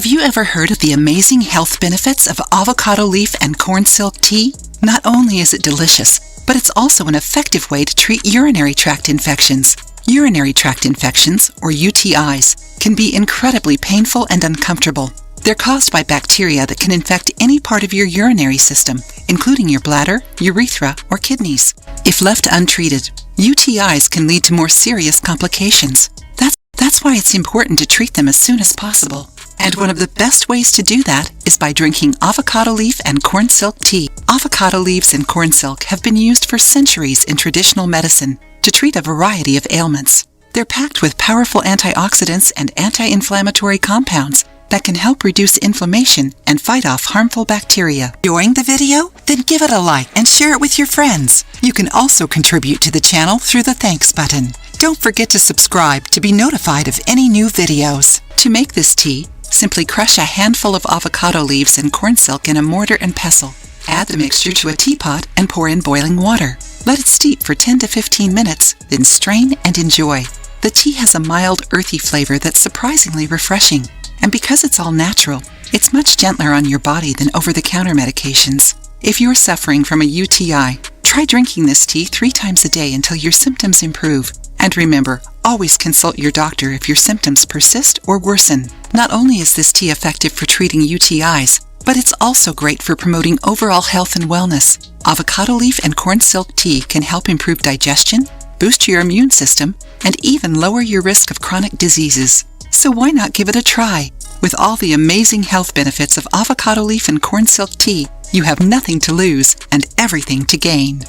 Have you ever heard of the amazing health benefits of avocado leaf and corn silk tea? Not only is it delicious, but it's also an effective way to treat urinary tract infections. Urinary tract infections, or UTIs, can be incredibly painful and uncomfortable. They're caused by bacteria that can infect any part of your urinary system, including your bladder, urethra, or kidneys. If left untreated, UTIs can lead to more serious complications. That's why it's important to treat them as soon as possible. And one of the best ways to do that is by drinking avocado leaf and corn silk tea. Avocado leaves and corn silk have been used for centuries in traditional medicine to treat a variety of ailments. They're packed with powerful antioxidants and anti-inflammatory compounds that can help reduce inflammation and fight off harmful bacteria. Enjoying the video? Then give it a like and share it with your friends. You can also contribute to the channel through the thanks button. Don't forget to subscribe to be notified of any new videos. To make this tea, simply crush a handful of avocado leaves and corn silk in a mortar and pestle. Add the mixture to a teapot and pour in boiling water. Let it steep for 10 to 15 minutes, then strain and enjoy. The tea has a mild, earthy flavor that's surprisingly refreshing. And because it's all natural, it's much gentler on your body than over-the-counter medications. If you're suffering from a UTI, try drinking this tea 3 times a day until your symptoms improve. And remember, always consult your doctor if your symptoms persist or worsen. Not only is this tea effective for treating UTIs, but it's also great for promoting overall health and wellness. Avocado leaf and corn silk tea can help improve digestion, boost your immune system, and even lower your risk of chronic diseases. So why not give it a try? With all the amazing health benefits of avocado leaf and corn silk tea, you have nothing to lose and everything to gain.